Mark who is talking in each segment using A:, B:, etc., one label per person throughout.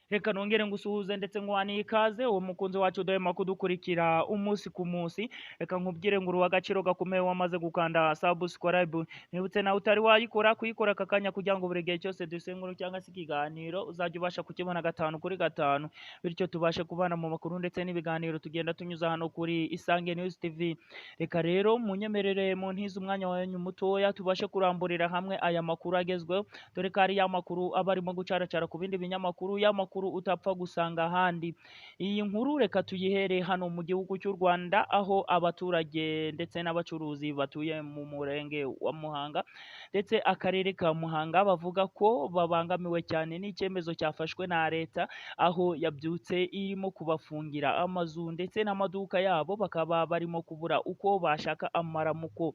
A: Reka nongere ngusuhuze ndetse nkuhaniye ikaze uwo mukunzi wacu udahema kudukurikira umunsi ku munsi. Reka nkubwire ngo uri uw'agaciro gakomeye wamaze gukanda subscribe. Nibutse nawe utari wayikora kuyikora aka kanya kugira ngo buri gihe cyose dusengura cyangwa se ikiganiro uzajya ubasha kukibona gatanu kuri gatanu, bityo tubashe kubana mu makuru ndetse n'ibiganiro tugenda tunyuza hano kuri Isange News TV. Reka rero munyemerere mu ntiza umwanya wanyu mutoya tubashe kuramburira hamwe aya makuru agezweho, dore ko ari ya makuru aba arimo gucaracara ku bindi binyamakuru, ya makuru utapfa gusanga ahandi. Iyi nkuru reka tuyihere hano mu gihugu cy'u Rwanda, aho abaturage ndetse n'abacuruzi batuye mu murenge wa Muhanga ndetse akarere ka Muhanga bavuga ko babangamiwe cyane n'icyemezo cyafashwe na leta, aho yabyutse irimo kubafungira amazu ndetse n'amaduka yabo, bakaba barimo kubura uko bashaka amaramuko.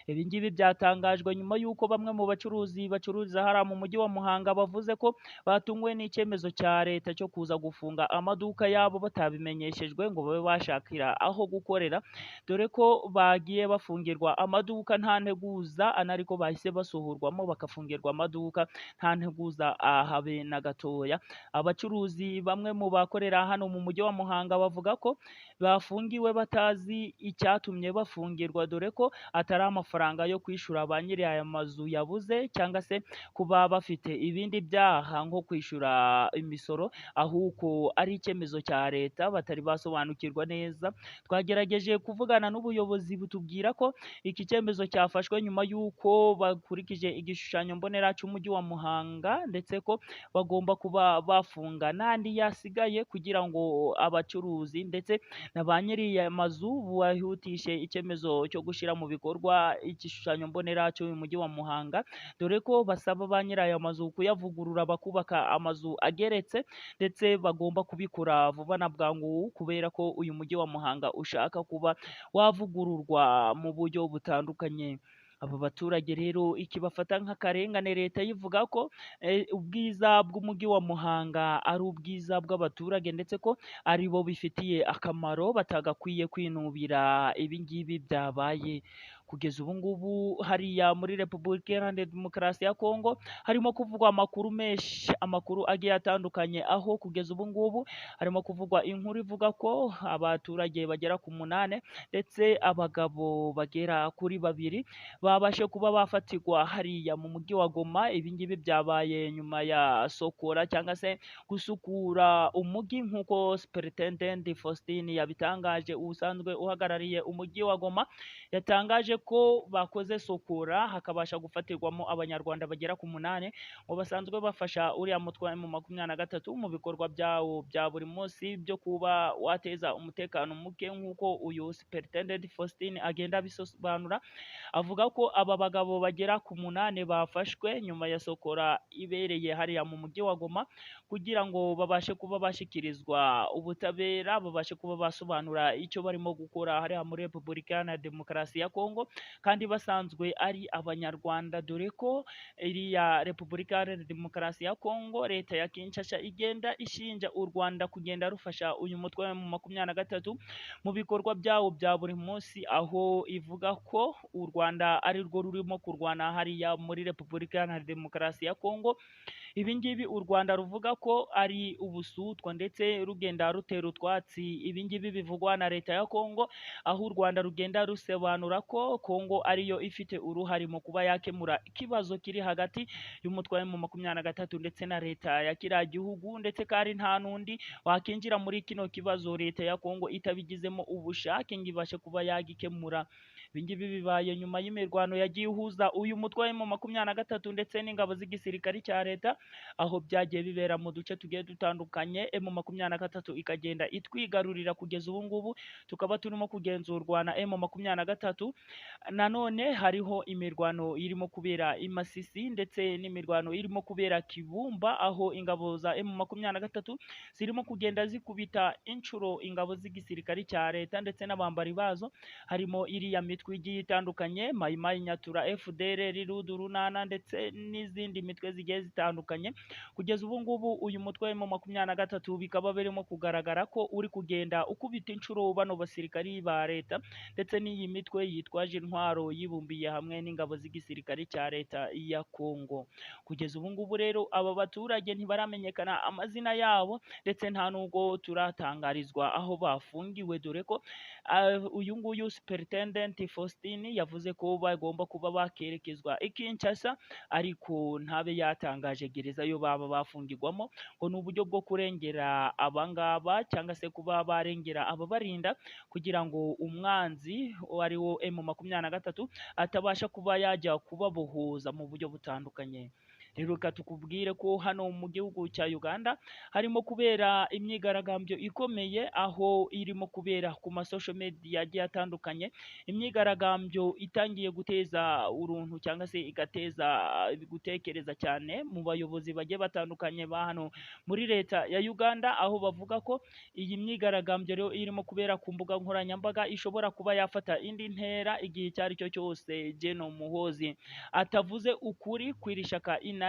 A: Ibi ngibi byatangajwe nyuma y'uko bamwe mu bacuruzi bacururiza hariya mu mujyi wa Muhanga bavuze ko batunguwe n'icyemezo cya leta cyo kuza gufunga amaduka yabo batabimenyeshejwe ngo babe bashakira aho gukorera, dore ko bagiye bafungirwa amaduka nta nteguza, anariko bahise basohorwamo bagafungirwa amaduka nta nteguza habe na gatoya. Abacuruzi bamwe mu bakorera hano mu mujyi wa Muhanga bavuga ko bafungiwe batazi icyatumye bafungirwa, dore ko atari amafaranga yo kwishura ba nyiri aya mazu yabuze, cyangwa se kuba bafite ibindi byaha nko kwishyura imisoro, ahubwo ari icyemezo cya leta batari basobanukirwa neza. Twagerageje kuvugana n'ubuyobozi butubwira ko iki cyemezo cyafashwe nyuma y'uko bakurikije igishushanyo mbonera cy'umujyi wa Muhanga, ndetse ko bagomba kuba bafunga n'andi yasigaye kugira ngo abacuruzi ndetse na ba nyiri aya mazu bahutishe icyemezo cyo gushyira mu bikorwa igishushanyo mbonera cy'uyu mujyi wa Muhanga, dore ko basaba ba nyiri aya mazu kuyavugurura bakubaka amazu ageretse, ndetse bagomba kubikora vuba na bwangu kubera ko uyu mujyi wa Muhanga ushaka kuba wavugururwa mu buryo butandukanye. Aba baturage rero iki bafata nk'akarengane, leta yivuga ko ubwiza bw'umujyi wa Muhanga ari ubwiza bw'abaturage, ndetse ko ari bo bifitiye akamaro batagakwiye kwinubira ibi ngibi byabaye. Kugeza ubu ngubu hariya muri Repubulika Iharanira Demokarasi ya Kongo harimo kuvugwa amakuru menshi, amakuru agiye atandukanye, aho kugeza ubu ngubu harimo kuvugwa inkuru ivuga ko abaturage bagera ku 8 ndetse abagabo bagera kuri 2 babashe kuba bafatirwa hariya mu mujyi wa Goma. Ibi ngibi byabaye nyuma ya sokora cyangwa se gusukura umujyi, nk'uko Superintendent Faustin yabitangaje, usanzwe uhagarariye umujyi wa Goma, yatangaje ko bakoze sokora hakabasha gufatirwamo abanyarwanda bagera ku 8 ngo basanzwe bafasha uriya mutwe mu 23 mu bikorwa byawo bya buri munsi byo kuba wateza umutekano muke, nk'uko uyu Superintendent Faustin agenda bisobanura. Avuga ko aba bagabo bagera ku 8 bafashwe nyuma ya sokora ibereye hariya mu mujyi wa Goma, kugira ngo babashe kuba bashyikirizwa ubutabera, babashe kuba basobanura icyo barimo gukora hariya muri Repubulika Iharanira Demokarasi ya Kongo, kandi basanzwe ari abanyarwanda, dore ko iriya Repubulika Iharanira Demokarasi ya Kongo, leta ya Kinshasa igenda ishinja u Rwanda kugenda rufasha uyu mutwe mu 23 mu bikorwa byawo bya buri munsi, aho ivuga ko u Rwanda ari rwo rurimo kurwana hariya muri Repubulika Iharanira Demokarasi ya Kongo. Ibi ngibi u Rwanda ruvuga ko ari ubusutwa ndetse rugenda rutera utwatsi ibi ngibi bivugwa na leta ya Kongo, aho u Rwanda rugenda rusobanura ko Kongo ariyo ifite uruhare mu kuba yakemura ikibazo kiri hagati y'umutwe mu 23 ndetse na leta ya kiriya gihugu, ndetse kandi nta n'undi wakinjira muri kino kibazo leta ya Kongo itabigizemo ubushake ngo ibashe kuba yagikemura. Ibi ngibi bibaye nyuma y'imirwano yagiye ihuza uyu mutwe mu 23 ndetse n'ingabo z'igisirikare cya leta, aho byagiye bibera mu duce tugiye dutandukanye. M23 ikagenda itwigarurira, kugeza ubu ngubu tukaba turimo kugenzurwa na M23. Nanone hariho imirwano irimo kubera i Masisi ndetse n'imirwano irimo kubera Kibumba, aho ingabo za M23 zirimo kugenda zikubita inshuro ingabo z'igisirikare cya leta ndetse n'abambari bazo, harimo iriya mitwe imitwe igiye itandukanye Mai Mai Nyatura, FDLR, Rudu Runana ndetse n'izindi mitwe zigiye zitandukanye. Kugeza ubu ngubu uyu mutwe wa M23 bikaba birimo kugaragara ko uri kugenda ukubita inshuro bano basirikari ba leta ndetse n'iyi mitwe yitwaje intwaro yibumbiye hamwe n'ingabo z'igisirikare cya leta ya Kongo. Kugeza ubu ngubu rero aba baturage ntibaramenyekana amazina yabo ndetse nta nubwo turatangarizwa aho bafungiwe, dore ko uyu nguyu Superintendent Faustin yavuze ko bagomba kuba bakerekezwa i Kinshasa, ariko ntabe yatangaje gereza yo baba bafungirwamo, ngo ni uburyo bwo kurengera abangaba cyangwa se kuba barengera ababarinda kugira ngo umwanzi ari wo M23 atabasha kuba yajya kubabohoza mu buryo butandukanye. Rero reka tukubwire ko hano mu gihugu cya Uganda harimo kubera imyigaragambyo ikomeye, aho irimo kubera ku masocial media agiye atandukanye, imyigaragambyo itangiye guteza uruntu cyangwa se igateza gutekereza cyane mu bayobozi bagiye batandukanye ba hano muri leta ya Uganda, aho bavuga ko iyi myigaragambyo rero irimo kubera ku mbuga nkoranyambaga ishobora kuba yafata indi ntera igihe icyo ari cyo cyose General Muhoozi atavuze ukuri kw'iri shyaka inaremu.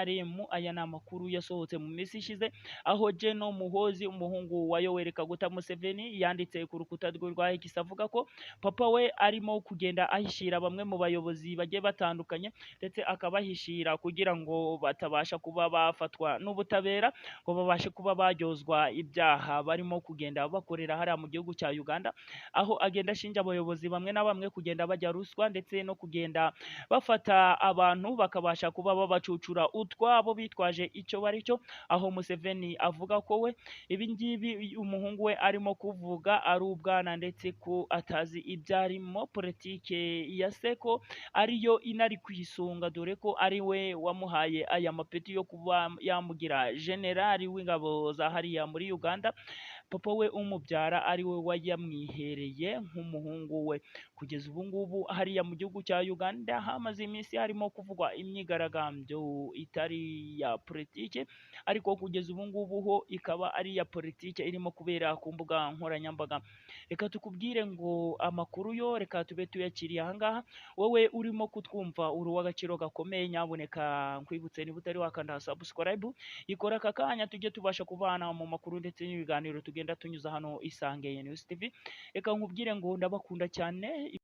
A: Aya ni amakuru yasohotse mu minsi ishize, aho General Muhoozi umuhungu wa Yoweri Kaguta Museveni yanditse ku rukuta rwe rwa X avuga ko papa we arimo kugenda ahishira bamwe mu bayobozi bagiye batandukanye ndetse akabahishira kugira ngo batabasha kuba bafatwa n'ubutabera, ngo babashe kuba baryozwa ibyaha barimo kugenda bakorera hariya mu gihugu cya Uganda, aho agenda ashinja abayobozi bamwe na bamwe kugenda bajya ruswa ndetse no kugenda bafata abantu bakabasha kuba babacucura utwabo bitwaje icyo bari cyo, aho Museveni avuga ko we ibi ngibi umuhungu we arimo kuvuga ari ubwana ndetse ko atazi ibyarimo. Politike ya Seko ariyo inari kwisunga, dore ko ari we wamuhaye aya mapeti yo kuba yamugira generali w'ingabo za hariya muri Uganda. Papa we umubyara ari we wayamwihereye nk'umuhungu we. Kugeza ubu ngubu hariya mu gihugu cya Uganda hamaze iminsi harimo kuvugwa imyigaragambyo itari ya politike, ariko kugeza ubu ngubu ho ikaba ari iya politike irimo kubera ku mbuga nkoranyambaga. Reka tukubwire ngo amakuru yo reka tube tuyakiriye ahangaha. Wowe urimo kutwumva uri uw'agaciro gakomeye, nyaboneka nkwibutse niba utari wakanda subscribe, ikora aka kanya tujye tubasha kubana mu makuru ndetse n'ibiganiro tugenda tunyuza hano Isange News TV. Reka nkubwire ngo ndabakunda cyane.